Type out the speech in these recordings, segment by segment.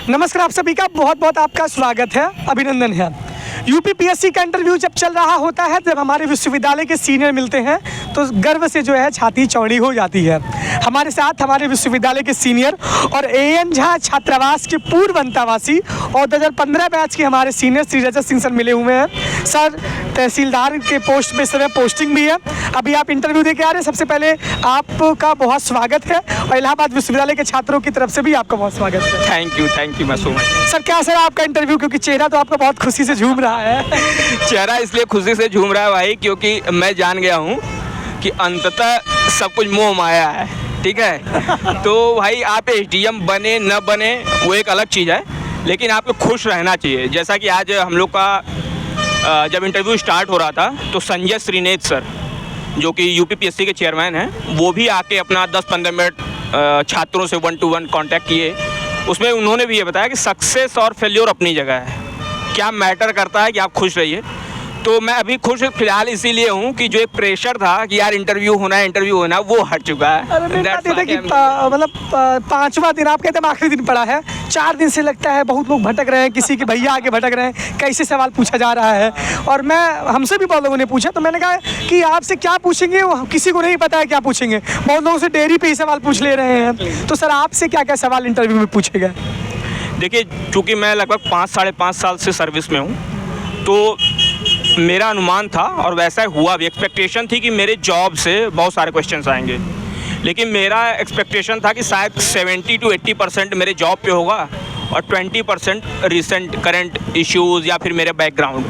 नमस्कार, आप सभी का बहुत बहुत आपका स्वागत है, अभिनंदन है। यूपीपीएससी का इंटरव्यू जब चल रहा होता है, जब हमारे विश्वविद्यालय के सीनियर मिलते हैं तो गर्व से जो है छाती चौड़ी हो जाती है। हमारे साथ हमारे विश्वविद्यालय के सीनियर और एएन झा छात्रावास के पूर्व अंतावासी और 2015 बैच के हमारे सीनियर श्री रजत सिंह सर मिले हुए हैं। सर तहसीलदार के पोस्ट पे सर पोस्टिंग भी है, अभी आप इंटरव्यू दे के आ रहे हैं। सबसे पहले आपका बहुत स्वागत है और इलाहाबाद विश्वविद्यालय के छात्रों की तरफ से भी आपका बहुत स्वागत है। Thank you so much. Sir कैसा है आपका इंटरव्यू, क्योंकि चेहरा तो आपका बहुत खुशी से झूम रहा है। चेहरा इसलिए खुशी से झूम रहा है भाई, क्योंकि मैं जान गया हूँ कि अंततः सब कुछ मोह माया है, ठीक है। तो भाई आप एसडीएम बने न बने वो एक अलग चीज़ है, लेकिन आपको खुश रहना चाहिए। जैसा कि आज हम लोग का जब इंटरव्यू स्टार्ट हो रहा था तो संजय श्रीनेत सर जो कि यूपीपीएससी के चेयरमैन हैं, वो भी आके अपना 10-15 मिनट छात्रों से 1-to-1 कांटेक्ट किए। उसमें उन्होंने भी ये बताया कि सक्सेस और फेल्योर अपनी जगह है, क्या मैटर करता है कि आप खुश रहिए। तो मैं अभी खुश फिलहाल इसीलिए हूँ कि जो एक प्रेशर था कि यार इंटरव्यू होना है वो हट चुका है। मतलब 5वां दिन, आप कहते हैं आखिरी दिन पड़ा है, 4 दिन से लगता है बहुत लोग भटक रहे हैं, किसी के भैया आगे भटक रहे हैं, कैसे सवाल पूछा जा रहा है। और मैं हमसे भी बहुत लोगों ने पूछा, तो मैंने कहा कि आपसे क्या पूछेंगे, किसी को नहीं पता है क्या पूछेंगे। बहुत लोगों से डेयरी पे ही सवाल पूछ ले रहे हैं। तो सर आपसे क्या क्या सवाल इंटरव्यू में पूछे गए? देखिए, चूँकि मैं लगभग 5-5.5 साल से सर्विस में हूँ, तो मेरा अनुमान था और वैसा हुआ भी। एक्सपेक्टेशन थी कि मेरे जॉब से बहुत सारे क्वेश्चंस आएंगे, लेकिन मेरा एक्सपेक्टेशन था कि शायद 70 to 80% मेरे जॉब पे होगा और 20% रिसेंट करंट इश्यूज़ या फिर मेरे बैकग्राउंड।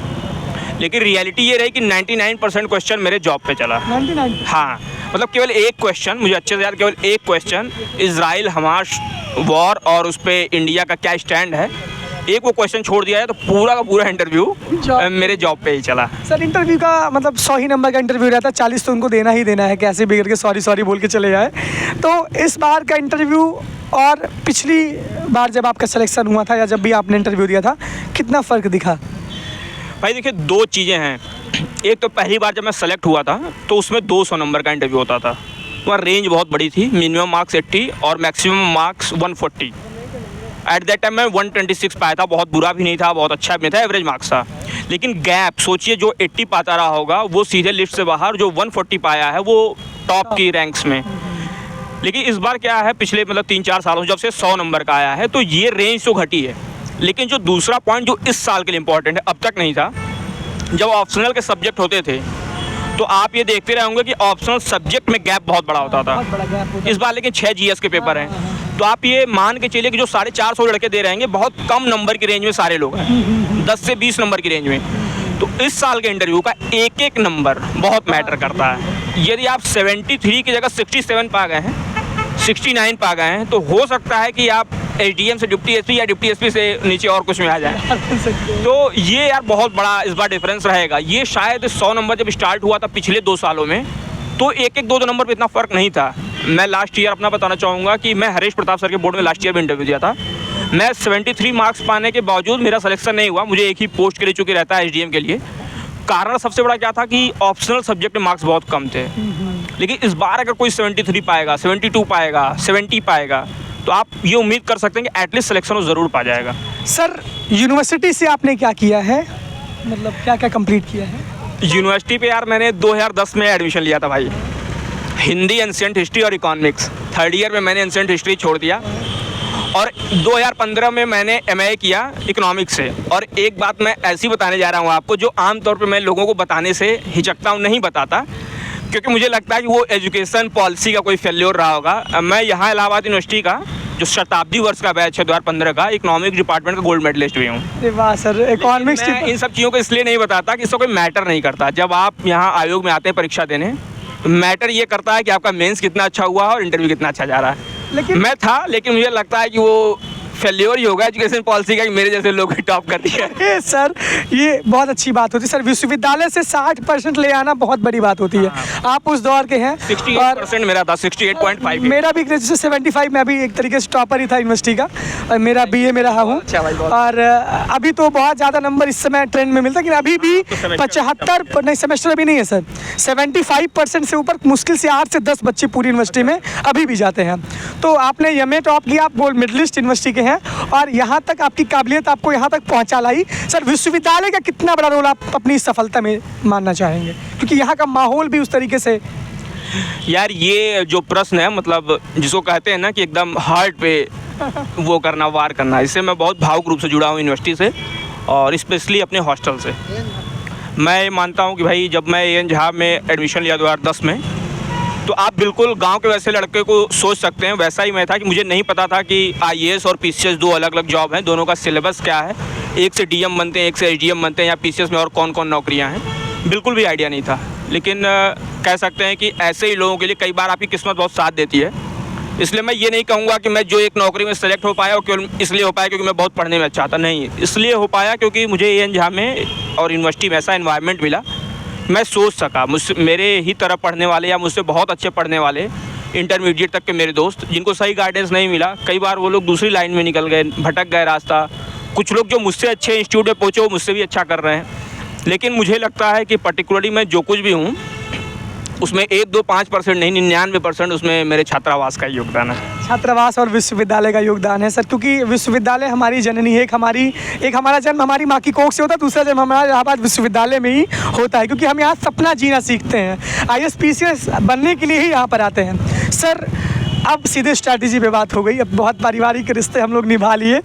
लेकिन रियलिटी ये रही कि 99% क्वेश्चन मेरे जॉब पे चला। 99? हाँ, मतलब केवल एक क्वेश्चन, मुझे अच्छे से याद, केवल एक क्वेश्चन, इजराइल हमास वॉर और उस पर इंडिया का क्या स्टैंड है, एक वो क्वेश्चन छोड़ दिया है तो पूरा का पूरा इंटरव्यू मेरे जॉब पे ही चला। सर इंटरव्यू का मतलब 100 ही नंबर का इंटरव्यू रहता है, 40 तो उनको देना ही देना है, कैसे भी करके सॉरी बोल के चले जाए। तो इस बार का इंटरव्यू और पिछली बार जब आपका सिलेक्शन हुआ था या जब भी आपने इंटरव्यू दिया था, कितना फ़र्क दिखा? भाई देखिए, 2 चीज़ें हैं। एक तो पहली बार जब मैं सेलेक्ट हुआ था तो उसमें 200 नंबर का इंटरव्यू होता था, वहाँ रेंज बहुत बड़ी थी, मिनिमम मार्क्स 80 और maximum marks 140। At that time मैं 126 पाया था, बहुत बुरा भी नहीं था, बहुत अच्छा भी नहीं था, एवरेज मार्क्स था। लेकिन गैप सोचिए, जो 80 पाता रहा होगा वो सीधे लिस्ट से बाहर, जो 140 पाया है वो टॉप की रैंक्स में। लेकिन इस बार क्या है, पिछले मतलब 3-4 सालों जब से 100 नंबर का आया है तो ये रेंज तो घटी है। लेकिन जो दूसरा पॉइंट जो इस साल के लिए इंपॉर्टेंट है, अब तक नहीं था, जब ऑप्शनल के सब्जेक्ट होते थे तो आप ये देखते रहे होंगे कि ऑप्शनल सब्जेक्ट में गैप बहुत बड़ा होता था। इस बार लेकिन 6 जीएस के पेपर हैं, तो आप ये मान के चलिए कि जो 450 लड़के दे रहेंगे, बहुत कम नंबर की रेंज में सारे लोग हैं, 10 से 20 नंबर की रेंज में। तो इस साल के इंटरव्यू का एक नंबर बहुत मैटर करता है। यदि आप 73 की जगह 67 पा गए हैं, 69 पा गए हैं, तो हो सकता है कि आप एसडीएम से डिप्टी एसपी या डिप्टी एसपी से नीचे और कुछ में आ जाए। तो ये यार बहुत बड़ा इस बार डिफरेंस रहेगा। ये शायद 100 नंबर जब स्टार्ट हुआ था पिछले 2 सालों में, तो 1-2 नंबर पे इतना फ़र्क नहीं था। मैं लास्ट ईयर अपना बताना चाहूँगा कि मैं हरीश प्रताप सर के बोर्ड में लास्ट ईयर में इंटरव्यू दिया था। मैं 73 मार्क्स पाने के बावजूद मेरा सिलेक्शन नहीं हुआ, मुझे एक ही पोस्ट के लिए चूँकि रहता है एसडीएम के लिए। कारण सबसे बड़ा क्या था कि ऑप्शनल सब्जेक्ट में मार्क्स बहुत कम थे। लेकिन इस बार अगर कोई 73 पाएगा, 72 पाएगा, 70 पाएगा, तो आप ये उम्मीद कर सकते हैं कि एटलीस्ट सिलेक्शन वो ज़रूर पा जाएगा। सर यूनिवर्सिटी से आपने क्या किया है, मतलब क्या क्या कंप्लीट किया है? यूनिवर्सिटी पे यार मैंने 2010 में एडमिशन लिया था भाई, हिंदी, एंशिएंट हिस्ट्री और इकोनॉमिक्स। 3rd ईयर में मैंने एंशिएंट हिस्ट्री छोड़ दिया और 2015 में मैंने एमए किया इकोनॉमिक्स से। और एक बात मैं ऐसी बताने जा रहा हूँ आपको, जो आमतौर पे मैं लोगों को बताने से हिचकता हूँ, नहीं बताता, क्योंकि मुझे लगता है कि वो एजुकेशन पॉलिसी का कोई फेल्योर रहा होगा। मैं यहाँ इलाहाबाद यूनिवर्सिटी का जो शताब्दी वर्ष का बैच है 2015 का, इकोनॉमिक्स डिपार्टमेंट का गोल्ड मेडलिस्ट भी हूँ। वाह सर, इकोनॉमिक्स इन सब चीज़ों को इसलिए नहीं बताता कि इसका कोई मैटर नहीं करता। जब आप यहाँ आयोग में आते हैं परीक्षा देने, तो मैटर ये करता है कि आपका मेंस कितना अच्छा हुआ और इंटरव्यू कितना अच्छा जा रहा है। लेकिन मैं था, लेकिन मुझे लगता है कि वो फेल्योर ही होगा एजुकेशन पॉलिसी का कि मेरे जैसे लोग टॉप कर दिया। सर ये बहुत अच्छी बात होती है सर, विश्वविद्यालय से 60% ले आना बहुत बड़ी बात होती है। आप उस दौर के हैं। 68% मेरा था, 68.5। मेरा भी ग्रेजुएशन 75, मैं भी एक तरीके से टॉपर ही था यूनिवर्सिटी का, और मेरा बीए में रहा हूँ। और अभी तो बहुत ज़्यादा नंबर इस समय ट्रेंड में मिलता है, लेकिन अभी भी 75 नहीं, सेमेस्टर अभी नहीं है सर, 75% से ऊपर मुश्किल से 8 से 10 बच्चे पूरी यूनिवर्सिटी में अभी भी जाते हैं। तो आपने एमए टॉप किया, आप गोल्ड मेडलिस्ट यूनिवर्सिटी के हैं और यहाँ तक आपकी काबिलियत आपको यहाँ तक पहुँचा लाई। सर, विश्वविद्यालय का कितना बड़ा रोल आप अपनी सफलता में मानना चाहेंगे, क्योंकि यहाँ का माहौल भी उस तरीके से? यार ये जो प्रश्न है, मतलब जिसको कहते हैं ना कि एकदम हार्ट पे वो करना, वार करना, इससे मैं बहुत भावुक रूप से जुड़ा हूँ यूनिवर्सिटी से और स्पेशली अपने हॉस्टल से। मैं ये मानता हूँ कि भाई जब मैं एन झा में एडमिशन लिया 2010 में, तो आप बिल्कुल गांव के वैसे लड़के को सोच सकते हैं, वैसा ही मैं था कि मुझे नहीं पता था कि आईएएस और पीसीएस दो अलग अलग जॉब हैं, दोनों का सिलेबस क्या है, एक से डीएम बनते हैं, एक से एसडीएम बनते हैं, या पीसीएस में और कौन कौन नौकरियां हैं, बिल्कुल भी आइडिया नहीं था। लेकिन कह सकते हैं कि ऐसे ही लोगों के लिए कई बार आपकी किस्मत बहुत साथ देती है। इसलिए मैं ये नहीं कहूँगा कि मैं जो एक नौकरी में सेलेक्ट हो पाया और केवल इसलिए हो पाया क्योंकि मैं बहुत पढ़ने में अच्छा था, नहीं, इसलिए हो पाया क्योंकि मुझे एन झा में और यूनिवर्सिटी में ऐसा एनवायरनमेंट मिला, मैं सोच सका। मुझसे मेरे ही तरह पढ़ने वाले या मुझसे बहुत अच्छे पढ़ने वाले इंटरमीडिएट तक के मेरे दोस्त, जिनको सही गाइडेंस नहीं मिला, कई बार वो लोग दूसरी लाइन में निकल गए, भटक गए रास्ता। कुछ लोग जो मुझसे अच्छे इंस्टीट्यूट में पहुँचे वो मुझसे भी अच्छा कर रहे हैं। लेकिन मुझे लगता है कि पर्टिकुलरली मैं जो कुछ भी हूँ उसमें 1-2-5% नहीं, 99% उसमें मेरे छात्रावास का योगदान है। छात्रावास और विश्वविद्यालय का योगदान है सर, क्योंकि विश्वविद्यालय हमारी जननी है। एक हमारा जन्म हमारी माँ की कोख से होता है, दूसरा जन्म हमारा इलाहाबाद विश्वविद्यालय में ही होता है, क्योंकि हम यहाँ सपना जीना सीखते हैं। आईएएस पीसीएस बनने के लिए ही यहाँ पर आते हैं। सर, अब सीधे स्ट्रैटेजी पे बात हो गई। अब बहुत पारिवारिक रिश्ते हम लोग निभा लिए,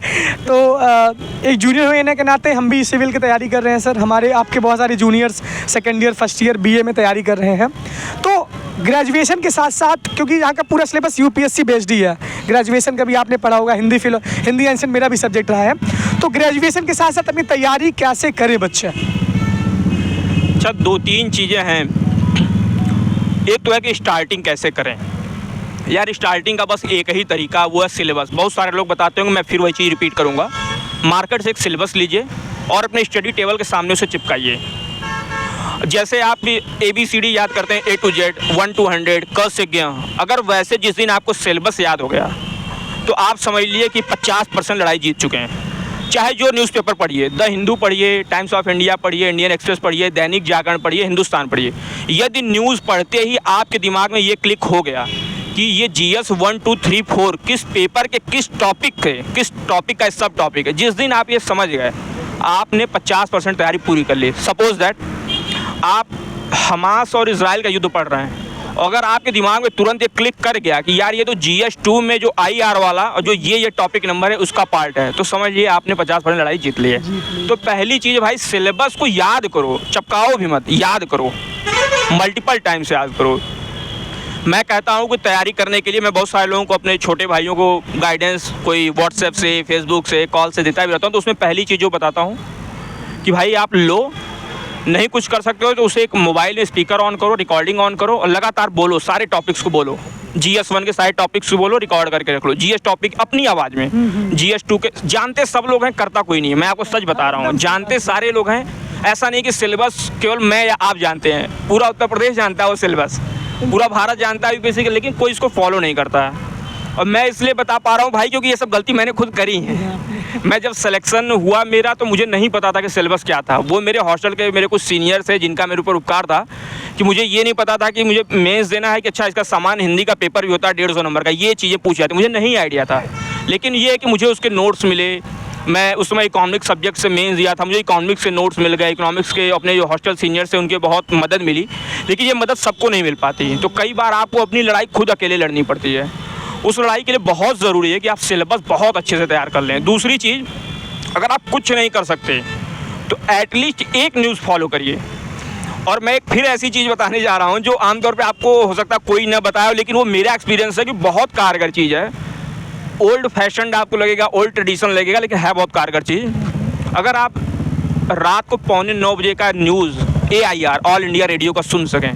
तो एक जूनियर होने के नाते हम भी सिविल की तैयारी कर रहे हैं सर। हमारे आपके बहुत सारे juniors second year, first year BA में तैयारी कर रहे हैं। तो ग्रेजुएशन के साथ साथ, क्योंकि यहाँ का पूरा सिलेबस यूपीएससी बेस्ड ही है, ग्रेजुएशन का भी आपने पढ़ा होगा, हिंदी एंशिएंट मेरा भी सब्जेक्ट रहा है, तो ग्रेजुएशन के साथ साथ अपनी तैयारी कैसे करें बच्चे? अच्छा, 2-3 चीज़ें हैं। एक तो है कि स्टार्टिंग कैसे करें। यार स्टार्टिंग का बस एक ही तरीका, वो है सिलेबस। बहुत सारे लोग बताते होंगे, मैं फिर वही चीज़ रिपीट करूँगा। मार्केट से एक सिलेबस लीजिए और अपने स्टडी टेबल के सामने उसे चिपकाइए। जैसे आप ABCD याद करते हैं A to Z, 1 to 100, क से ज्ञ, अगर वैसे जिस दिन आपको सिलेबस याद हो गया तो आप समझ लिए कि 50% लड़ाई जीत चुके हैं। चाहे जो न्यूज़पेपर पढ़िए, द हिंदू पढ़िए, टाइम्स ऑफ इंडिया पढ़िए, इंडियन एक्सप्रेस पढ़िए, दैनिक जागरण पढ़िए, हिंदुस्तान पढ़िए, यदि न्यूज़ पढ़ते ही आपके दिमाग में ये क्लिक हो गया कि ये GS 1, 2, 3, 4 किस पेपर के किस टॉपिक का सब टॉपिक है, जिस दिन आप ये समझ गए आपने 50% तैयारी पूरी कर ली। सपोज दैट आप हमास और इजराइल का युद्ध पढ़ रहे हैं, अगर आपके दिमाग में तुरंत ये क्लिक कर गया कि यार ये तो GS 2 में जो IR वाला और जो ये टॉपिक नंबर है उसका पार्ट है, तो समझिए आपने 50% लड़ाई जीत ली है। तो पहली चीज़ भाई, सिलेबस को याद करो, चपकाओ भी मत, याद करो, मल्टीपल टाइम से याद करो। मैं कहता हूँ कि तैयारी करने के लिए मैं बहुत सारे लोगों को, अपने छोटे भाइयों को गाइडेंस कोई व्हाट्सएप से, फेसबुक से, कॉल से देता भी रहता हूँ। तो उसमें पहली चीज़ जो बताता हूँ कि भाई आप लो, नहीं कुछ कर सकते हो तो उसे एक मोबाइल में स्पीकर ऑन करो, रिकॉर्डिंग ऑन करो और लगातार बोलो, सारे टॉपिक्स को बोलो। GS 1 के सारे टॉपिक्स को बोलो, रिकॉर्ड करके रख लो। GS टॉपिक अपनी आवाज़ में, GS 2 के जानते सब लोग हैं, करता कोई नहीं है, मैं आपको सच बता रहा हूँ, जानते सारे लोग हैं। ऐसा नहीं कि सिलेबस केवल मैं या आप जानते हैं, पूरा उत्तर प्रदेश जानता है वो सिलेबस, पूरा भारत जानता है यूपीएससी का, लेकिन कोई इसको फॉलो नहीं करता है। और मैं इसलिए बता पा रहा हूँ भाई क्योंकि ये सब गलती मैंने खुद करी है। मैं जब सिलेक्शन हुआ मेरा, तो मुझे नहीं पता था कि सिलेबस क्या था। वो मेरे हॉस्टल के मेरे कुछ सीनियर्स थे जिनका मेरे ऊपर उपकार था कि मुझे ये नहीं पता था कि मुझे मेंस देना है कि अच्छा इसका सामान हिंदी का पेपर भी होता है 150 नंबर का, ये चीज़ें पूछ जाती, मुझे नहीं आइडिया था। लेकिन ये है कि मुझे उसके नोट्स मिले। मैं उस समय इकोनॉमिक्स सब्जेक्ट से मेंस दिया था, मुझे इकोनॉमिक्स के नोट्स मिल गए, इकोनॉमिक्स के अपने जो हॉस्टल सीनियर से उनके बहुत मदद मिली। लेकिन ये मदद सबको नहीं मिल पाती, तो कई बार आपको अपनी लड़ाई खुद अकेले लड़नी पड़ती है। उस लड़ाई के लिए बहुत ज़रूरी है कि आप सिलेबस बहुत अच्छे से तैयार कर लें। दूसरी चीज़, अगर आप कुछ नहीं कर सकते तो एटलीस्ट एक न्यूज़ फॉलो करिए। और मैं एक फिर ऐसी चीज़ बताने जा रहा हूँ जो आमतौर पे आपको हो सकता है कोई ना बताया, लेकिन वो मेरा एक्सपीरियंस है कि बहुत कारगर चीज़ है। ओल्ड फैशन आपको लगेगा, ओल्ड ट्रेडिशन लगेगा, लेकिन है बहुत कारगर चीज़। अगर आप रात को 8:45 बजे का news AIR all India radio का सुन सकें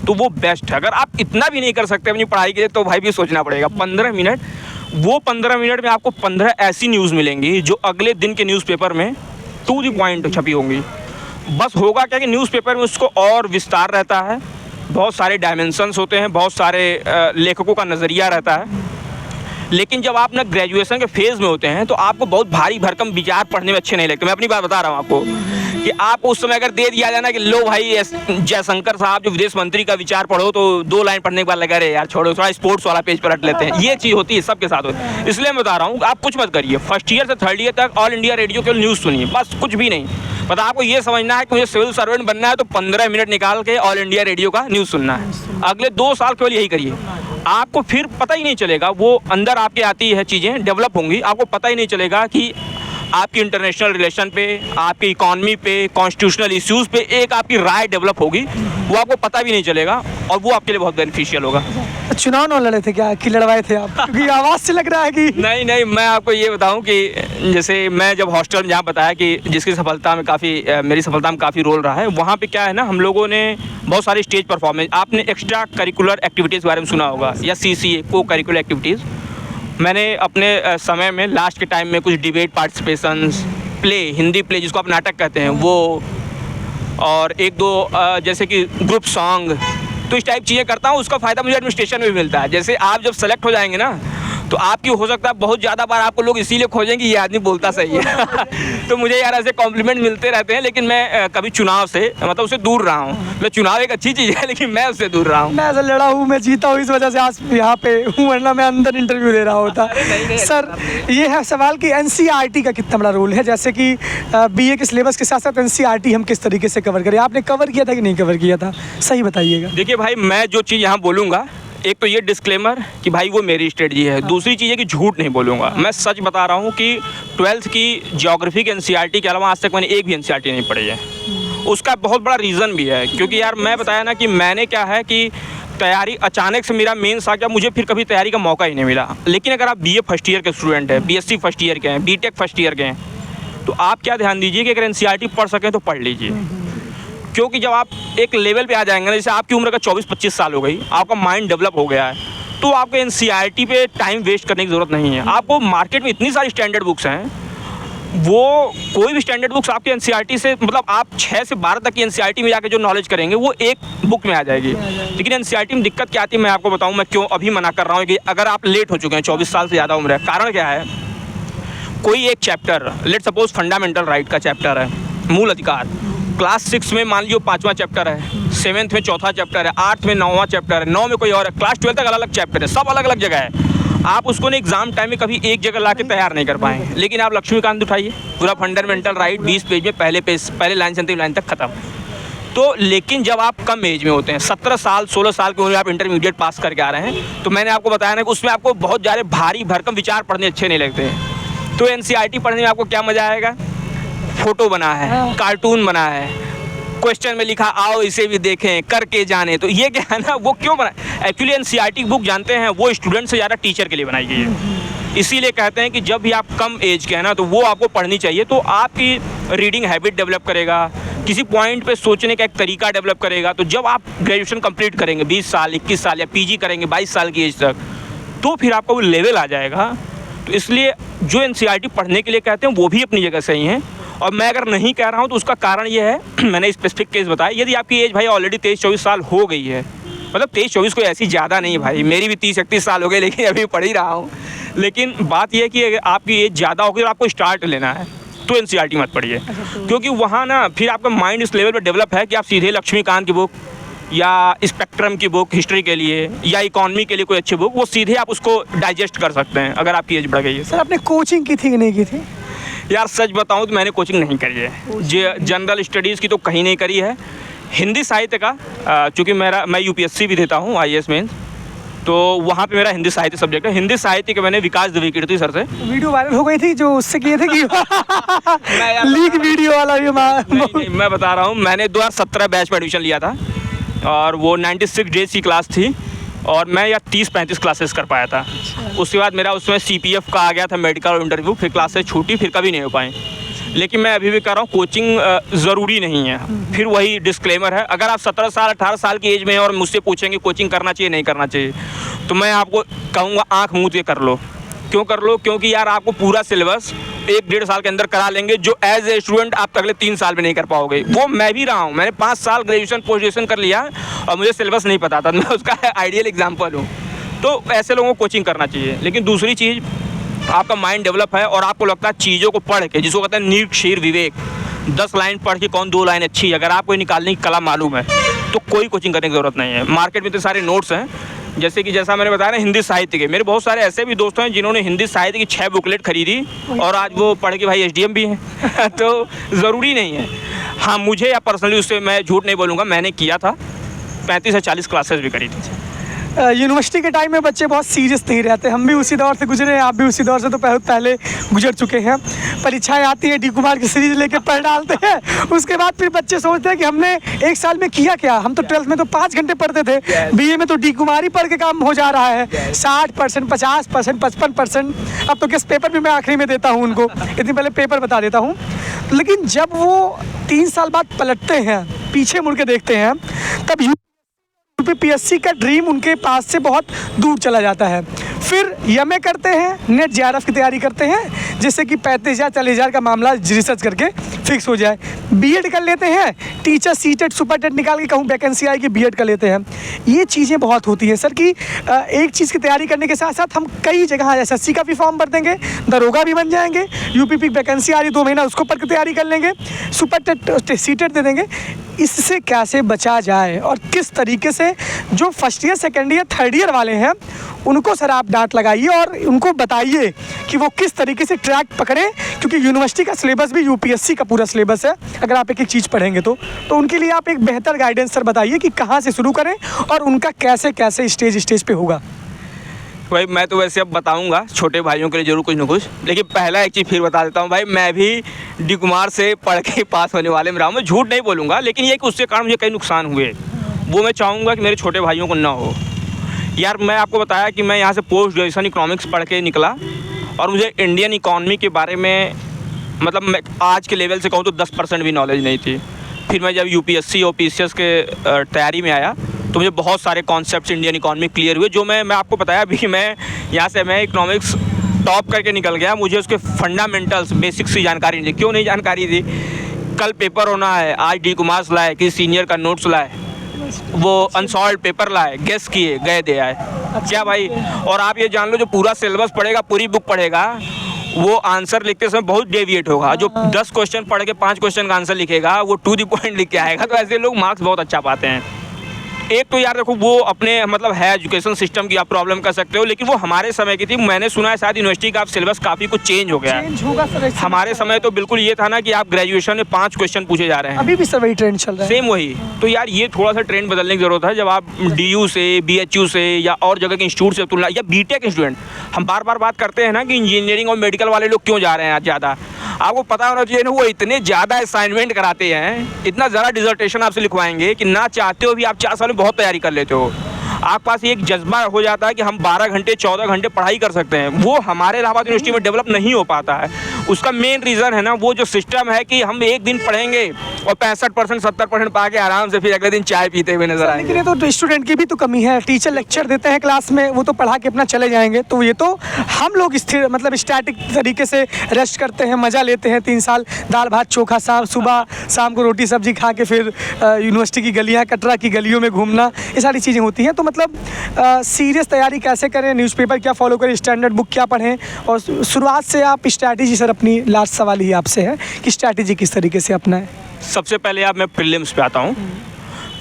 तो वो बेस्ट है। अगर आप इतना भी नहीं कर सकते अपनी पढ़ाई के लिए तो भाई भी सोचना पड़ेगा। 15 मिनट, वो 15 मिनट में आपको 15 ऐसी न्यूज़ मिलेंगी जो अगले दिन के न्यूज़पेपर में टू द पॉइंट छपी होंगी। बस होगा क्या कि न्यूज़पेपर में उसको और विस्तार रहता है, बहुत सारे डायमेंशंस होते हैं, बहुत सारे लेखकों का नज़रिया रहता है। लेकिन जब आप ना ग्रेजुएशन के फेज़ में होते हैं तो आपको बहुत भारी भरकम विचार पढ़ने में अच्छे नहीं लगते। मैं अपनी बात बता रहा हूँ आपको कि आप उस समय अगर दे दिया जाए ना कि लो भाई जयशंकर साहब जो विदेश मंत्री का विचार पढ़ो, तो 2 लाइन पढ़ने के बाद लगा रहे यार छोड़ो, थोड़ा स्पोर्ट्स वाला पेज पलट लेते हैं। ये चीज़ होती है, सबके साथ होती है। इसलिए मैं बता रहा हूँ आप कुछ मत करिए, फर्स्ट ईयर से थर्ड ईयर तक ऑल इंडिया रेडियो केवल न्यूज़ सुनिए, बस कुछ भी नहीं। पता आपको ये समझना है कि मुझे सिविल सर्वेंट बनना है तो 15 मिनट निकाल के ऑल इंडिया रेडियो का न्यूज़ सुनना है। अगले 2 साल केवल यही करिए, आपको फिर पता ही नहीं चलेगा, वो अंदर आपके आती है चीज़ें डेवलप होंगी, आपको पता ही नहीं चलेगा कि आपकी इंटरनेशनल रिलेशन पे, आपकी इकॉनमी पे, कॉन्स्टिट्यूशनल इश्यूज़ पे एक आपकी राय डेवलप होगी, वो आपको पता भी नहीं चलेगा और वो आपके लिए बहुत बेनिफिशियल होगा। चुनाव न लड़े थे क्या कि लड़वाए थे आप? क्योंकि आवाज़ से लग रहा है कि नहीं, मैं आपको ये बताऊं कि जैसे मैं जब हॉस्टल में जहाँ बताया कि जिसकी सफलता में मेरी सफलता में काफ़ी रोल रहा है, वहाँ पे क्या है ना, हम लोगों ने बहुत सारी स्टेज परफॉर्मेंस, आपने एक्स्ट्रा करिकुलर एक्टिविटीज़ के बारे में सुना होगा या CCA को करिकुलर एक्टिविटीज़, मैंने अपने समय में लास्ट के टाइम में कुछ debate participations, play, Hindi play जिसको आप नाटक कहते हैं वो, और 1-2 जैसे कि ग्रुप सॉन्ग, तो इस टाइप चीज़ें करता हूँ। उसका फ़ायदा मुझे एडमिनिस्ट्रेशन में भी मिलता है। जैसे आप जब सेलेक्ट हो जाएंगे ना, तो आपकी हो सकता है बहुत ज़्यादा बार आपको लोग इसीलिए खोजेंगे ये आदमी बोलता सही है तो मुझे यार ऐसे कॉम्प्लीमेंट मिलते रहते हैं, लेकिन मैं कभी चुनाव से मतलब उससे दूर रहा हूँ। मैं चुनाव एक अच्छी चीज़ है, लेकिन मैं उससे दूर रहा हूँ। मैं ऐसा लड़ा हूँ, मैं जीता हूँ, इस वजह से आज यहाँ पे हूँ, वरना मैं अंदर इंटरव्यू दे रहा होता। सर, ये है सवाल कि NCERT का कितना बड़ा रोल है, जैसे कि BA के सिलेबस के साथ साथ NCERT हम किस तरीके से कवर करें? आपने कवर किया था कि नहीं कवर किया था, सही बताइएगा। देखिए भाई, मैं जो चीज़ यहाँ बोलूँगा, एक तो ये डिस्क्लेमर कि भाई वो मेरी स्ट्रेटजी है, दूसरी चीज़ है कि झूठ नहीं बोलूँगा। मैं सच बता रहा हूँ कि 12th की ज्योग्राफी के NCERT के अलावा आज तक मैंने एक भी NCERT नहीं पढ़ी है। उसका बहुत बड़ा रीज़न भी है, क्योंकि यार मैं बताया ना कि मैंने क्या है कि तैयारी अचानक से मेरा मेंस आ गया, मुझे फिर कभी तैयारी का मौका ही नहीं मिला। लेकिन अगर आप BA फर्स्ट ईयर के स्टूडेंट हैं, BSc फर्स्ट ईयर के हैं, BTech फर्स्ट ईयर के हैं, तो आप क्या ध्यान दीजिए कि अगर NCERT पढ़ सकें तो पढ़ लीजिए। क्योंकि जब आप एक लेवल पे आ जाएंगे ना, जैसे आपकी उम्र का 24-25 साल हो गई, आपका माइंड डेवलप हो गया है, तो आपको NCERT पे टाइम वेस्ट करने की ज़रूरत नहीं है। आपको मार्केट में इतनी सारी स्टैंडर्ड बुक्स हैं, वो कोई भी स्टैंडर्ड बुक्स आपके NCERT से, मतलब आप 6 से 12 तक की NCERT में जाके जो नॉलेज करेंगे वो एक बुक में आ जाएगी। लेकिन NCERT में दिक्कत क्या आती है मैं आपको बताऊँ, मैं क्यों अभी मना कर रहा हूँ कि अगर आप लेट हो चुके हैं, 24 साल से ज़्यादा उम्र है, कारण क्या है, कोई एक chapter, let suppose fundamental right का चैप्टर है, मूल अधिकार, क्लास 6 में मान लीजिए 5वां चैप्टर है, 7th में 4था चैप्टर है, 8th में 9वां चैप्टर है, 9 में कोई और है, क्लास 12 तक अलग अलग चैप्टर है, सब अलग अलग जगह है। आप उसको ना एग्जाम टाइम में कभी एक जगह ला के तैयार नहीं कर पाएंगे। लेकिन आप लक्ष्मीकांत उठाइए, पूरा फंडामेंटल राइट 20 पेज में पहले लाइन से अंतिम लाइन तक खत्म। तो लेकिन जब आप कम एज में होते हैं, 17 साल 16 साल की उम्र में आप इंटरमीडिएट पास करके आ रहे हैं, तो मैंने आपको बताया ना कि उसमें आपको बहुत ज़्यादा भारी भरकम विचार पढ़ने अच्छे नहीं लगते हैं। तो NCERT पढ़ने में आपको क्या मज़ा आएगा, फोटो बना है, कार्टून बना है, क्वेश्चन में लिखा आओ इसे भी देखें, करके जाने, तो ये क्या है ना, वो क्यों बना, एक्चुअली NCERT बुक जानते हैं वो स्टूडेंट से ज़्यादा टीचर के लिए बनाई गई है। इसीलिए कहते हैं कि जब भी आप कम एज के हैं ना, तो वो आपको पढ़नी चाहिए, तो आपकी रीडिंग हैबिट डेवलप करेगा, किसी पॉइंट पे सोचने का एक तरीका डेवलप करेगा। तो जब आप ग्रेजुएशन कंप्लीट करेंगे 20 साल 21 साल या PG करेंगे 22 साल की एज तक, तो फिर आपका वो लेवल आ जाएगा। तो इसलिए जो NCERT पढ़ने के लिए कहते हैं वो भी अपनी जगह सही हैं, और मैं अगर नहीं कह रहा हूँ तो उसका कारण ये है मैंने स्पेसिफिक केस बताया। यदि आपकी एज भाई ऑलरेडी 23-24 साल हो गई है, मतलब 23-24 कोई ऐसी ज़्यादा नहीं भाई, मेरी भी 30-31 साल हो गए, लेकिन अभी पढ़ ही रहा हूँ। लेकिन बात यह है कि अगर आपकी एज ज़्यादा होगी और आपको स्टार्ट लेना है तो NCERT मत पढ़िए, क्योंकि वहाँ ना फिर आपका माइंड इस लेवल पर डेवलप है कि आप सीधे लक्ष्मीकांत की बुक या स्पेक्ट्रम की बुक हिस्ट्री के लिए या इकॉनमी के लिए कोई अच्छी बुक, वो सीधे आप उसको डाइजेस्ट कर सकते हैं अगर आपकी एज बढ़ गई है। सर, आपने कोचिंग की थी कि नहीं की थी? यार सच बताऊं तो मैंने कोचिंग नहीं करी है, जनरल स्टडीज़ की तो कहीं नहीं करी है। हिंदी साहित्य का, चूँकि मैं UPSC भी देता हूँ, IAS मेंस, तो वहाँ पे मेरा हिंदी साहित्य सब्जेक्ट है। हिंदी साहित्य के मैंने विकास द्विवेदी सर से वीडियो वायरल हो गई थी जो उससे किए थे कि लीक वीडियो वाला भी नहीं, मैं बता रहा हूँ, मैंने 2017 बैच में एडमिशन लिया था और वो 96 डेज की क्लास थी और मैं यार 30-35 क्लासेस कर पाया था। उसके बाद मेरा उसमें CPF का आ गया था मेडिकल इंटरव्यू, फिर क्लासेस छूटी, फिर कभी नहीं हो पाई। लेकिन मैं अभी भी कह रहा हूँ कोचिंग ज़रूरी नहीं है। फिर वही डिस्क्लेमर है, अगर आप 17 साल 18 साल की एज में हैं और मुझसे पूछेंगे कोचिंग करना चाहिए नहीं करना चाहिए, तो मैं आपको कहूँगा आँख मूंद के कर लो। क्यों कर लो? क्योंकि यार आपको पूरा सिलेबस 1-1.5 साल के अंदर करा लेंगे, जो एज ए स्टूडेंट आप अगले 3 साल में नहीं कर पाओगे। वो मैं भी रहा हूँ, मैंने 5 साल ग्रेजुएशन पोस्ट ग्रेजुएशन कर लिया और मुझे सिलेबस नहीं पता था, मैं उसका आइडियल एग्जाम्पल हूँ। तो ऐसे लोगों को कोचिंग करना चाहिए। लेकिन दूसरी चीज़, आपका माइंड डेवलप है और आपको लगता है चीज़ों को पढ़ के, जिसको कहते हैं नीट शीर विवेक, 10 लाइन पढ़ के कौन 2 लाइन अच्छी है, अगर आपको निकालने की कला मालूम है तो कोई कोचिंग करने की ज़रूरत नहीं है। मार्केट में तो सारे नोट्स हैं, जैसा मैंने बताया ना, हिंदी साहित्य के मेरे बहुत सारे ऐसे भी दोस्त हैं जिन्होंने हिंदी साहित्य की 6 बुकलेट खरीदी और आज वो पढ़ के भाई SDM भी हैं तो ज़रूरी नहीं है। हाँ, मुझे या पर्सनली उससे मैं झूठ नहीं बोलूँगा, मैंने किया था, 35 से 40 क्लासेस भी करी थी। यूनिवर्सिटी के टाइम में बच्चे बहुत सीरियस नहीं रहते, हम भी उसी दौर से गुजरे हैं, आप भी उसी दौर से तो पहले गुजर चुके हैं। परीक्षाएं आती हैं, डी कुमार की सीरीज लेके पढ़ डालते हैं, उसके बाद फिर बच्चे सोचते हैं कि हमने एक साल में किया क्या। हम तो 12th में तो 5 घंटे पढ़ते थे, BA में तो डी कुमार ही पढ़ के काम हो जा रहा है। 60%, 50%, 55%, अब तो गेस्ट पेपर भी मैं आखिरी में देता हूँ उनको, इतनी पहले पेपर बता देता हूँ। लेकिन जब वो 3 साल बाद पलटते हैं, पीछे मुड़ के देखते हैं, तब UPSC का ड्रीम उनके पास से बहुत दूर चला जाता है। फिर MA करते हैं, नेट JRF की तैयारी करते हैं, जिससे कि 35,000 40,000 का मामला रिसर्च करके फिक्स हो जाए। B.Ed कर लेते हैं, टीचर CTET सुपर टेट निकाल के कहूँ वैकेंसी आएगी, B.Ed कर लेते हैं। ये चीज़ें बहुत होती हैं सर कि एक चीज़ की तैयारी करने के साथ साथ हम कई जगह SSC का भी फॉर्म भर देंगे, दरोगा भी बन जाएंगे, UPP वैकेंसी आ रही 2 महीना उसको पढ़ के तैयारी कर लेंगे, सुपर टेट CTET दे देंगे। इससे कैसे बचा जाए और किस तरीके से जो first year, second year, third year वाले हैं उनको सर आप डांट लगाइए और उनको बताइए कि वो किस तरीके से ट्रैक पकड़ें, क्योंकि यूनिवर्सिटी का सिलेबस भी UPSC का पूरा सिलेबस है। अगर आप एक एक चीज़ पढ़ेंगे तो उनके लिए आप एक बेहतर गाइडेंस सर बताइए कि कहाँ से शुरू करें और उनका कैसे कैसे स्टेज पे होगा। भाई मैं तो वैसे अब बताऊंगा छोटे भाइयों के लिए ज़रूर कुछ न कुछ, लेकिन पहला एक चीज़ फिर बता देता हूँ भाई, मैं भी डी कुमार से पढ़ के पास होने वाले में रहा हूँ, मैं झूठ नहीं बोलूँगा, लेकिन ये कि उसके कारण मुझे कई नुकसान हुए, वो मैं चाहूँगा कि मेरे छोटे भाइयों को ना हो। यार मैं आपको बताया कि मैं यहाँ से पोस्ट ग्रेजुएशन इकोनॉमिक्स पढ़ के निकला और मुझे इंडियन इकॉनमी के बारे में मतलब मैं आज के लेवल से कहूँ तो 10% भी नॉलेज नहीं थी। फिर मैं जब UPSC और PCS के तैयारी में आया तो मुझे बहुत सारे कॉन्सेप्ट्स इंडियन इकॉनमी क्लियर हुए, जो मैं आपको बताया अभी, मैं यहाँ से मैं इकोनॉमिक्स टॉप करके निकल गया, मुझे उसके फंडामेंटल्स बेसिक्स की जानकारी नहीं थी। क्यों नहीं जानकारी थी? कल पेपर होना है, आज डी कुमार लाए, किसी सीनियर का नोट्स लाए, वो अनसॉल्व पेपर लाए, गेस किए, गए दे आए। क्या भाई? और आप ये जान लो जो पूरा सिलेबस पढ़ेगा, पूरी बुक पढ़ेगा, वो आंसर लिखते समय बहुत डेविएट होगा। जो 10 क्वेश्चन पढ़ के 5 क्वेश्चन का आंसर लिखेगा वो टू द पॉइंट लिख के आएगा। तो ऐसे लोग मार्क्स बहुत अच्छा पाते हैं। एक तो यार देखो वो अपने मतलब है एजुकेशन सिस्टम की आप प्रॉब्लम कर सकते हो, लेकिन वो हमारे समय की थी। मैंने सुना है शायद यूनिवर्सिटी का सिलेबस काफ़ी कुछ चेंज हो गया है। हमारे समय तो बिल्कुल ये था ना कि आप ग्रेजुएशन में 5 क्वेश्चन पूछे जा रहे हैं, अभी भी सर वही ट्रेंड चल रहा है, सेम वही। तो यार ये थोड़ा सा ट्रेंड बदलने की ज़रूरत है। जब आप DU से, BHU से या और जगह के इंस्टीट्यूट से तुलना, या BTech स्टूडेंट, हम बार बार बात करते हैं ना कि इंजीनियरिंग और मेडिकल वाले लोग क्यों जा रहे हैं आज ज़्यादा। आपको पता होना चाहिए ना, वो इतने ज़्यादा असाइनमेंट कराते हैं, इतना ज़्यादा डिसर्टेशन आपसे लिखवाएंगे कि ना चाहते हो भी आप 4 साल में बहुत तैयारी कर लेते हो। आपके पास एक जज्बा हो जाता है कि हम 12 घंटे 14 घंटे पढ़ाई कर सकते हैं। वो हमारे इलाहाबाद यूनिवर्सिटी में डेवलप नहीं हो पाता है। उसका मेन रीज़न है ना वो जो सिस्टम है कि हम एक दिन पढ़ेंगे और 65% 70% पा के आराम से फिर अगले दिन चाय पीते हुए नजर आएंगे। लेकिन ये तो स्टूडेंट की भी तो कमी है। टीचर लेक्चर देते हैं क्लास में, वो तो पढ़ा के अपना चले जाएंगे। तो ये तो हम लोग स्थिर मतलब स्टैटिक तरीके से रेस्ट करते हैं, मज़ा लेते हैं। 3 साल दाल भात चोखा, सुबह शाम को रोटी सब्जी खा के फिर यूनिवर्सिटी की गलियाँ, कटरा की गलियों में घूमना, ये सारी चीज़ें होती हैं। तो मतलब सीरियस तैयारी कैसे करें, न्यूज़पेपर क्या फॉलो करें, स्टैंडर्ड बुक क्या पढ़ें, और शुरुआत से आप स्ट्रैटेजी, सर अपनी लास्ट सवाल ही आपसे है कि स्ट्रैटेजी किस तरीके से अपनाएं। सबसे पहले आप मैं प्रीलिम्स पे आता हूँ।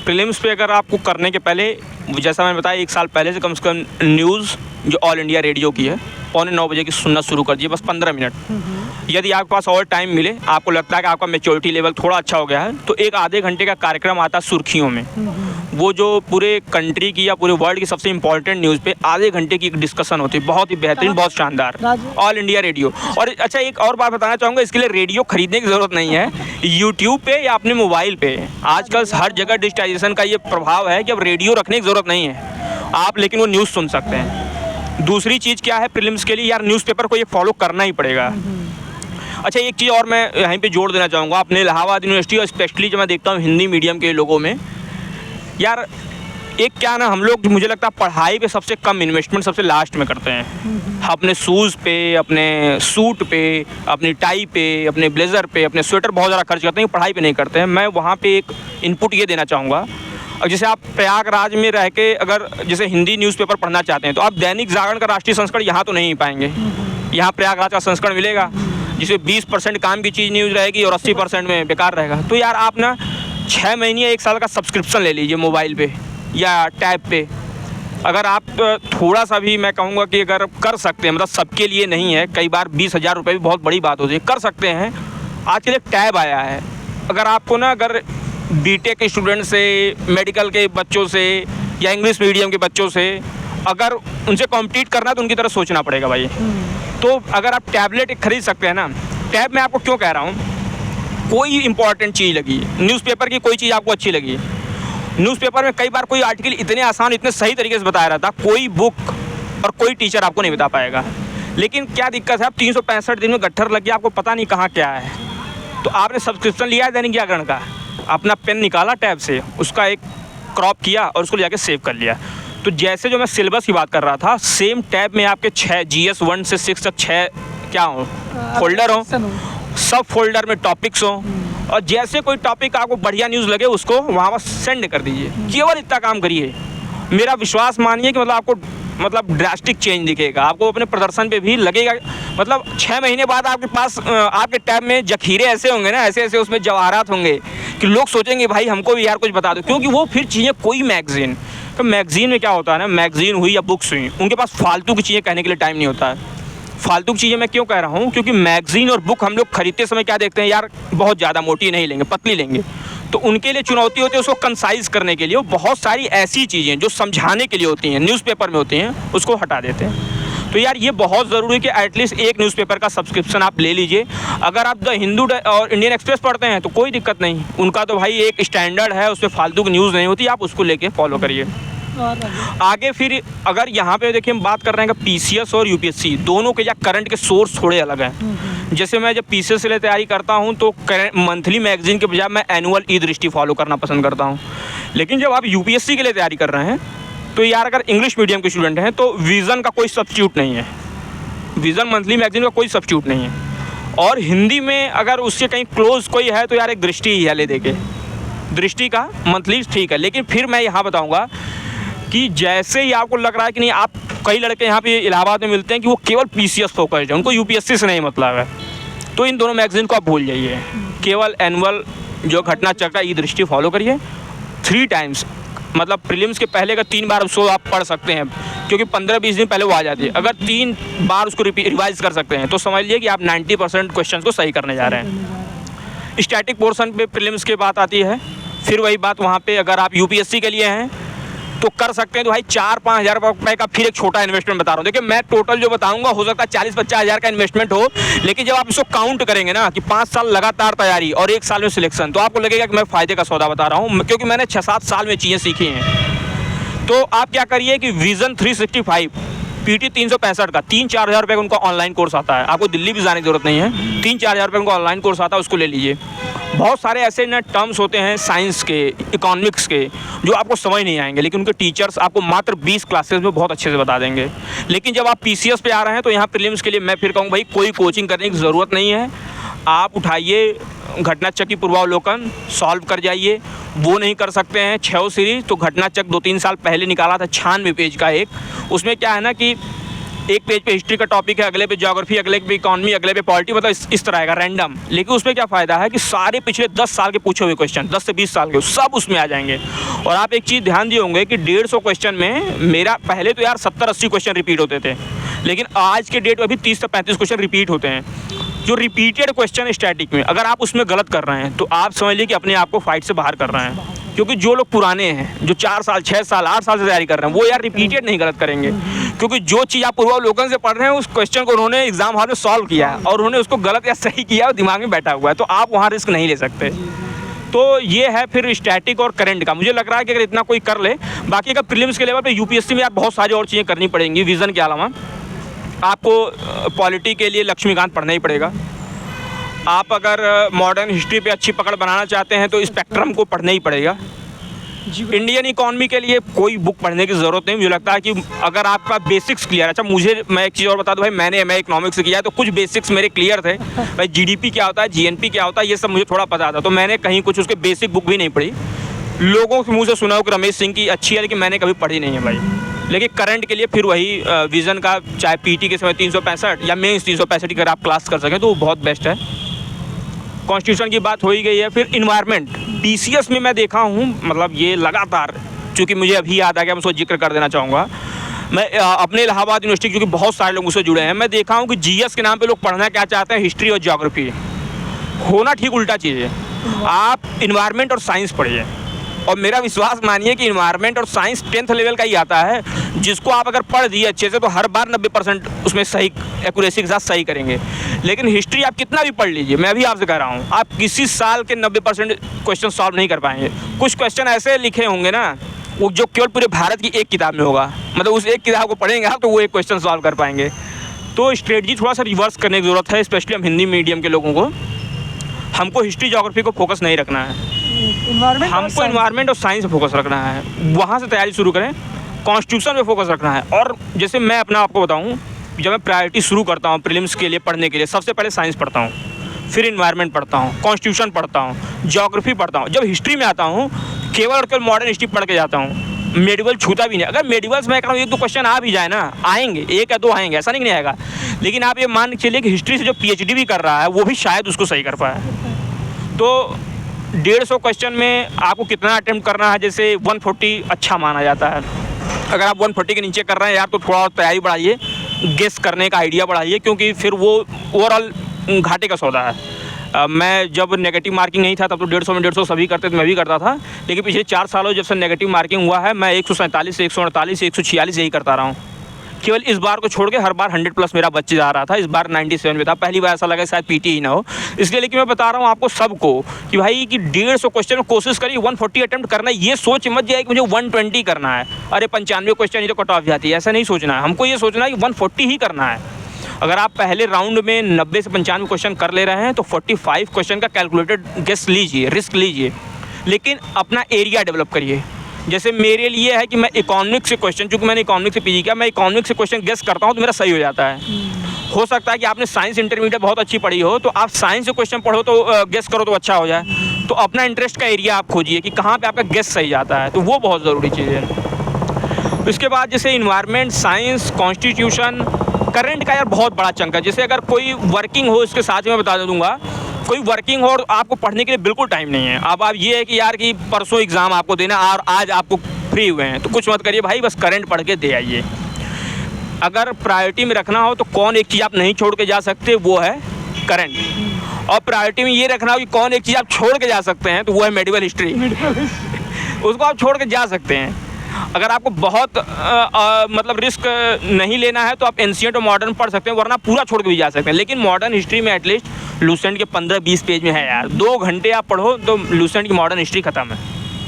प्रीलिम्स पे अगर आपको करने के पहले, जैसा मैंने बताया, 1 साल पहले से कम न्यूज़ जो ऑल इंडिया रेडियो की है 8:45 बजे की सुनना शुरू कर दीजिए, बस 15 मिनट। यदि आपके पास और टाइम मिले, आपको लगता है कि आपका मैच्योरिटी लेवल थोड़ा अच्छा हो गया है, तो एक आधे घंटे का कार्यक्रम आता है सुर्खियों में। वो जो पूरे कंट्री की या पूरे वर्ल्ड की सबसे इंपॉर्टेंट न्यूज़ पे आधे घंटे की एक डिस्कशन होती है, बहुत ही बेहतरीन, बहुत शानदार, ऑल इंडिया रेडियो। और अच्छा एक और बात बताना चाहूँगा, इसके लिए रेडियो खरीदने की ज़रूरत नहीं है। यूट्यूब पे या अपने मोबाइल पे आजकल हर जगह डिजिटाइजेशन का ये प्रभाव है कि अब रेडियो रखने की ज़रूरत नहीं है आप, लेकिन वो न्यूज़ सुन सकते हैं। दूसरी चीज़ क्या है प्रीलिम्स के लिए, यार न्यूज़पेपर को ये फॉलो करना ही पड़ेगा। अच्छा एक चीज़ और मैं यहीं पे जोड़ देना चाहूँगा, अपने इलाहाबाद यूनिवर्सिटी और स्पेशली जब मैं देखता हूँ हिंदी मीडियम के लोगों में, यार एक क्या ना, हम लोग मुझे लगता है पढ़ाई पे सबसे कम इन्वेस्टमेंट सबसे लास्ट में करते हैं। अपने शूज़ पे, अपने सूट पे, अपनी टाई पे, अपने ब्लेज़र पे, अपने स्वेटर बहुत ज़्यादा खर्च करते हैं, पढ़ाई पे नहीं करते हैं। मैं वहाँ पे एक इनपुट ये देना चाहूँगा, और जैसे आप प्रयागराज में रह के अगर जैसे हिंदी न्यूज़पेपर पढ़ना चाहते हैं तो आप दैनिक जागरण का राष्ट्रीय संस्करण यहाँ तो नहीं पाएंगे। यहाँ प्रयागराज का संस्करण मिलेगा, जिसमें 20% काम की चीज़ न्यूज़ रहेगी और 80% में बेकार रहेगा। तो यार आप ना 6 महीने या 1 साल का सब्सक्रिप्शन ले लीजिए मोबाइल पे या टैब पे। अगर आप थोड़ा सा भी, मैं कहूँगा कि अगर कर सकते हैं, मतलब सबके लिए नहीं है, कई बार 20,000 रुपये भी बहुत बड़ी बात होती है, कर सकते हैं। आजकल एक टैब आया है, अगर आपको ना अगर बीटेक के स्टूडेंट से, मेडिकल के बच्चों से या इंग्लिश मीडियम के बच्चों से अगर उनसे कॉम्पीट करना है तो उनकी तरह सोचना पड़ेगा भाई। तो अगर आप टैबलेट खरीद सकते हैं ना, टैब मैं आपको क्यों कह रहा हूँ, कोई इंपॉर्टेंट चीज़ लगी, न्यूज़पेपर की कोई चीज़ आपको अच्छी लगी, न्यूज़पेपर में कई बार कोई आर्टिकल इतने आसान, इतने सही तरीके से बताया रहता, कोई बुक और कोई टीचर आपको नहीं बता पाएगा। लेकिन क्या दिक्कत है, आप 365 दिन में गट्ठर लग गया, आपको पता नहीं कहाँ क्या है। तो आपने सब्सक्रिप्शन लिया है दैनिक जागरण का, अपना पेन निकाला टैब से, उसका एक क्रॉप किया और उसको ले जाके सेव कर लिया। तो जैसे जो मैं सिलेबस की बात कर रहा था, सेम टैब में आपके 6 GS 1 से 6 तक 6 क्या हो फोल्डर हो, सब फोल्डर में टॉपिक्स हो, और जैसे कोई टॉपिक आपको बढ़िया न्यूज़ लगे उसको वहाँ पर सेंड कर दीजिए। केवल इतना काम करिए, मेरा विश्वास मानिए कि मतलब आपको मतलब ड्रास्टिक चेंज दिखेगा, आपको अपने प्रदर्शन पे भी लगेगा। मतलब 6 महीने बाद आपके पास आपके टैब में जखीरे ऐसे होंगे ना, ऐसे ऐसे उसमें जवाहरात होंगे कि लोग सोचेंगे भाई हमको भी यार कुछ बता दो। क्योंकि वो फिर चीज़ें, कोई मैगजीन, तो मैगजीन में क्या होता है ना, मैगजीन हुई या बुक्स हुई, उनके पास फालतू की चीज़ें कहने के लिए टाइम नहीं होता है। फालतू की चीज़ें मैं क्यों कह रहा हूँ, क्योंकि मैगजीन और बुक हम लोग खरीदते समय क्या देखते हैं, यार बहुत ज़्यादा मोटी नहीं लेंगे, पतली लेंगे। तो उनके लिए चुनौती होती है उसको कंसाइज करने के लिए, वो बहुत सारी ऐसी चीज़ें जो समझाने के लिए होती हैं, न्यूज़पेपर में होती हैं, उसको हटा देते हैं। तो यार ये बहुत ज़रूरी है कि एटलीस्ट एक न्यूज़पेपर का सब्सक्रिप्शन आप ले लीजिए। अगर आप द हिंदू और इंडियन एक्सप्रेस पढ़ते हैं तो कोई दिक्कत नहीं, उनका तो भाई एक स्टैंडर्ड है, उसमें फालतू की न्यूज़ नहीं होती, आप उसको लेके फॉलो करिए। आगे फिर अगर यहाँ पे देखिए हम बात कर रहे हैं कि PCS और UPSC दोनों के या करंट के सोर्स थोड़े अलग हैं। जैसे मैं जब PCS के लिए तैयारी करता हूँ तो मंथली मैगजीन के बजाय मैं एनुअल ई-दृष्टि फॉलो करना पसंद करता हूँ। लेकिन जब आप UPSC के लिए तैयारी कर रहे हैं तो यार अगर इंग्लिश मीडियम के स्टूडेंट हैं तो विज़न का कोई सब्स्टिट्यूट नहीं है, विज़न मंथली मैगजीन का कोई सब्स्टिट्यूट नहीं है। और हिंदी में अगर उससे कहीं क्लोज कोई है तो यार एक दृष्टि ही है, ले देके दृष्टि का मंथली ठीक है। लेकिन फिर मैं यहाँ बताऊँगा कि जैसे ही आपको लग रहा है कि नहीं, आप कई लड़के यहाँ पे इलाहाबाद में मिलते हैं कि वो केवल PCS फोकस्ड है, उनको UPSC से नहीं मतलब है, तो इन दोनों मैगजीन को आप भूल जाइए, केवल एनुअल जो घटना चक्र ई-दृष्टि फॉलो करिए। 3 टाइम्स, मतलब प्रीलिम्स के पहले का 3 बार उसको आप पढ़ सकते हैं, क्योंकि 15-20 दिन पहले वो आ जाती है। अगर 3 बार उसको रिवाइज कर सकते हैं तो समझ लीजिए कि आप 90% क्वेश्चन को सही करने जा रहे हैं। स्टैटिक पोर्सन पे प्रीलिम्स की बात आती है, फिर वही बात वहाँ पे अगर आप UPSC के लिए हैं तो कर सकते हैं। तो भाई 4-5 हज़ार रुपये का फिर एक छोटा इन्वेस्टमेंट बता रहा हूँ। देखिए मैं टोटल जो बताऊंगा हो सकता है 40-50 हज़ार का इन्वेस्टमेंट हो, लेकिन जब आप इसको काउंट करेंगे ना कि 5 साल लगातार तैयारी और 1 साल में सिलेक्शन, तो आपको लगेगा कि मैं फ़ायदे का सौदा बता रहा हूँ, क्योंकि मैंने 6-7 साल में चीज़ें सीखी हैं। तो आप क्या करिए कि विज़न 365 PT 365 का 3-4 हज़ार रुपये का उनका ऑनलाइन कोर्स आता है, आपको दिल्ली भी जाने की ज़रूरत नहीं है, 3-4 हज़ार रुपये उनका ऑनलाइन कोर्स आता है, उसको ले लीजिए। बहुत सारे ऐसे ना टर्म्स होते हैं साइंस के, इकोनॉमिक्स के, जो आपको समझ नहीं आएंगे, लेकिन उनके टीचर्स आपको मात्र 20 क्लासेस में बहुत अच्छे से बता देंगे। लेकिन जब आप PCS पे आ रहे हैं तो यहाँ प्रीलिम्स के लिए मैं फिर कहूँ भाई कोई कोचिंग करने की ज़रूरत नहीं है, आप उठाइए घटनाचक्र की पूर्वावलोकन सॉल्व कर जाइए। वो नहीं कर सकते हैं 6 सीरीज, तो घटनाचक्र 2-3 साल पहले निकाला था 96 पेज का एक, उसमें क्या है ना कि एक पेज पे हिस्ट्री का टॉपिक है, अगले पे ज्योग्राफी, अगले पे इकोनॉमी, अगले पे पॉलिटी, मतलब इस तरह का रैंडम। लेकिन उसमें क्या फ़ायदा है कि सारे पिछले 10 साल के पूछे हुए क्वेश्चन, 10 से 20 साल के, सब उसमें आ जाएंगे। और आप एक चीज़ ध्यान दिए होंगे कि 150 क्वेश्चन में मेरा पहले तो यार 70-80 क्वेश्चन रिपीट होते थे, लेकिन आज के डेट में भी 30 से 35 क्वेश्चन रिपीट होते हैं। जो रिपीटेड क्वेश्चन स्टैटिक में अगर आप उसमें गलत कर रहे हैं तो आप समझ लीजिए कि अपने आप को फाइट से बाहर कर रहे हैं। क्योंकि जो लोग पुराने हैं, जो 4 साल, 6 साल, 8 साल से तैयारी कर रहे हैं, वो यार रिपीटेड नहीं गलत करेंगे, क्योंकि जो चीज़ आप पूर्वावलोकन से पढ़ रहे हैं उस क्वेश्चन को उन्होंने एग्जाम हॉल में सॉल्व किया है और उन्होंने उसको गलत या सही किया और दिमाग में बैठा हुआ है, तो आप वहाँ रिस्क नहीं ले सकते। तो ये है फिर स्टैटिक और करंट का। मुझे लग रहा है कि अगर इतना कोई कर ले, बाकी अगर प्रीलिम्स के लेवल पे UPSC में यार बहुत सारी और चीज़ें करनी पड़ेंगी। विज़न के अलावा आपको पॉलिटी के लिए लक्ष्मीकांत पढ़ना ही पड़ेगा। आप अगर मॉडर्न हिस्ट्री पे अच्छी पकड़ बनाना चाहते हैं तो स्पेक्ट्रम को पढ़ना ही पड़ेगा। इंडियन इकोनॉमी के लिए कोई बुक पढ़ने की ज़रूरत नहीं। मुझे लगता है कि अगर आपका बेसिक्स क्लियर, अच्छा मुझे, मैं एक चीज़ और बता दूं भाई, मैंने MA इकोनॉमिक्स से किया है तो कुछ बेसिक्स मेरे क्लियर थे भाई। GDP क्या होता है, GNP क्या होता है, ये सब मुझे थोड़ा पता था, तो मैंने कहीं कुछ उसके बेसिक बुक भी नहीं पढ़ी। लोगों के मुँह से सुना हो कि रमेश सिंह की अच्छी है, लेकिन मैंने कभी पढ़ी नहीं है भाई। लेकिन करंट के लिए फिर वही विज़न का, चाहे पीटी के समय 365 या मेंस 365 की अगर आप क्लास कर सकें तो वो बहुत बेस्ट है। कॉन्स्टिट्यूशन की बात हो ही गई है। फिर इन्वायरमेंट, पीसीएस में मैं देखा हूँ, मतलब ये लगातार, चूँकि मुझे अभी याद आ गया, मैं उसको जिक्र कर देना चाहूँगा। मैं अपने इलाहाबाद यूनिवर्सिटी, क्योंकि बहुत सारे लोग उससे जुड़े हैं, मैं देखा हूँ कि जीएस के नाम पे लोग पढ़ना क्या चाहते हैं, हिस्ट्री और ज्योग्राफी। होना ठीक उल्टा चीज़ है। आप इन्वायरमेंट और साइंस पढ़िए, और मेरा विश्वास मानिए कि इन्वायरमेंट और साइंस 10th लेवल का ही आता है, जिसको आप अगर पढ़ दिए अच्छे से तो हर बार 90% उसमें सही एक्यूरेसी के साथ सही करेंगे। लेकिन हिस्ट्री आप कितना भी पढ़ लीजिए, मैं भी आपसे कह रहा हूँ, आप किसी साल के 90% क्वेश्चन सॉल्व नहीं कर पाएंगे। कुछ क्वेश्चन ऐसे लिखे होंगे ना, वो जो केवल पूरे भारत की एक किताब में होगा, मतलब उस एक किताब को पढ़ेंगे आप तो वो एक क्वेश्चन सॉल्व कर पाएंगे। तो स्ट्रेटजी थोड़ा सा रिवर्स करने की ज़रूरत है, स्पेशली हम हिंदी मीडियम के लोगों को। हमको हिस्ट्री ज्योग्राफी को फोकस नहीं रखना है, हमको इन्वायरमेंट और साइंस पे फोकस रखना है, वहाँ से तैयारी शुरू करें। कॉन्स्टिट्यूशन पे फोकस रखना है। और जैसे मैं अपना आपको बताऊँ, जब मैं प्रायोरिटी शुरू करता हूँ प्रीलिम्स के लिए पढ़ने के लिए, सबसे पहले साइंस पढ़ता हूँ, फिर इन्वायरमेंट पढ़ता हूँ, कॉन्स्टिट्यूशन पढ़ता हूँ, ज्योग्राफी पढ़ता हूँ। जब हिस्ट्री में आता हूँ, केवल और केवल मॉडर्न हिस्ट्री पढ़ के जाता हूँ, मेडिवल छूता भी नहीं। अगर मेडिवल्स में कहूँ 1-2 क्वेश्चन आ भी जाए ना, आएंगे 1 या 2 आएंगे, ऐसा नहीं आएगा, लेकिन आप ये मान के चलिए कि हिस्ट्री से जो पीएचडी भी कर रहा है वो भी शायद उसको सही कर पाए। तो 150 क्वेश्चन में आपको कितना अटेम्प्ट करना है, जैसे 140 अच्छा माना जाता है। अगर आप 140 के नीचे कर रहे हैं यार, तो थोड़ा और तैयारी बढ़ाइए, गेस करने का आइडिया बढ़ाइए, क्योंकि फिर वो ओवरऑल घाटे का सौदा है। मैं जब नेगेटिव मार्किंग नहीं था तब तो 150 में 150 सभी करते थे, मैं भी करता था। लेकिन पिछले 4 सालों जब से नेगेटिव मार्किंग हुआ है, मैं 147 से 148 से 146 यही करता रहा हूँ। केवल इस बार को छोड़ के हर बार 100+ मेरा बच्चे जा रहा था। इस बार 97 में था। पहली बार ऐसा लगा शायद पीटी ही ना हो, इसलिए। लेकिन मैं बता रहा हूँ आपको सबको कि भाई कि 150 क्वेश्चन में कोशिश करिए 140 अटेम्प्ट करना है। ये सोच मत जाए कि मुझे 120 करना है, अरे 95 क्वेश्चन ही तो कट ऑफ जाती है, ऐसा नहीं सोचना है। हमको ये सोचना है कि 140 ही करना है। अगर आप पहले राउंड में 90 से 95 क्वेश्चन कर ले रहे हैं तो 45 क्वेश्चन का कैलकुलेटेड गेस लीजिए, रिस्क लीजिए, लेकिन अपना एरिया डेवलप करिए। जैसे मेरे लिए है कि मैं इकोनॉमिक्स से क्वेश्चन, चूँकि मैंने इकोनॉमिक्स से पीजी किया, मैं इकोनॉमिक्स से क्वेश्चन गेस करता हूँ तो मेरा सही हो जाता है। हो सकता है कि आपने साइंस इंटरमीडिएट बहुत अच्छी पढ़ी हो, तो आप साइंस से क्वेश्चन पढ़ो तो गेस करो तो अच्छा हो जाए। तो अपना इंटरेस्ट का एरिया आप खोजिए कि कहाँ पे आपका गेस सही जाता है, तो वो बहुत ज़रूरी चीज़ है। उसके बाद जैसे इन्वायरमेंट, साइंस, कॉन्स्टिट्यूशन, करंट का यार बहुत बड़ा चंक है। जैसे अगर कोई वर्किंग हो, इसके साथ ही मैं बता दूंगा, कोई वर्किंग हो और आपको पढ़ने के लिए बिल्कुल टाइम नहीं है, अब आप ये है कि यार कि परसों एग्ज़ाम आपको देना और आज आपको फ्री हुए हैं, तो कुछ मत करिए भाई, बस करंट पढ़ के दे आइए। अगर प्रायोरिटी में रखना हो तो कौन एक चीज़ आप नहीं छोड़ के जा सकते, वो है करंट। और प्रायोरिटी में ये रखना हो कि कौन एक चीज़ आप छोड़ के जा सकते हैं, तो वो है मेडिवल हिस्ट्री। उसको आप छोड़ के जा सकते हैं। अगर आपको बहुत मतलब रिस्क नहीं लेना है तो आप एंशिएंट और मॉडर्न पढ़ सकते हैं, वरना पूरा छोड़ के भी जा सकते हैं। लेकिन मॉडर्न हिस्ट्री में एटलीस्ट लूसेंट के 15-20 पेज में है यार, 2 घंटे आप पढ़ो तो लूसेंट की मॉडर्न हिस्ट्री खत्म है,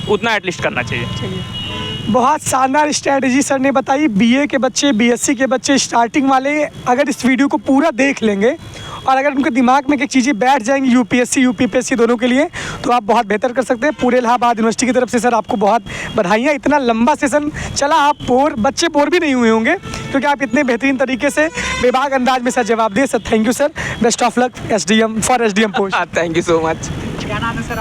उतना एटलीस्ट करना चाहिए। बहुत शानदार स्ट्रैटेजी सर ने बताई। बीए के बच्चे, बीएससी के बच्चे, स्टार्टिंग वाले अगर इस वीडियो को पूरा देख लेंगे और अगर उनके दिमाग में एक चीज़ें बैठ जाएंगी यूपीएससी, यूपीपीएससी दोनों के लिए, तो आप बहुत बेहतर कर सकते हैं। पूरे इलाहाबाद यूनिवर्सिटी की तरफ से सर आपको बहुत बधाइयाँ। इतना लंबा सेशन चला, आप बच्चे बोर भी नहीं हुए होंगे, क्योंकि आप इतने बेहतरीन तरीके से बेबाक अंदाज में सर जवाब दिए। Sir thank you sir, best of luck SDM post. Thank you so much. क्या नाम है सर?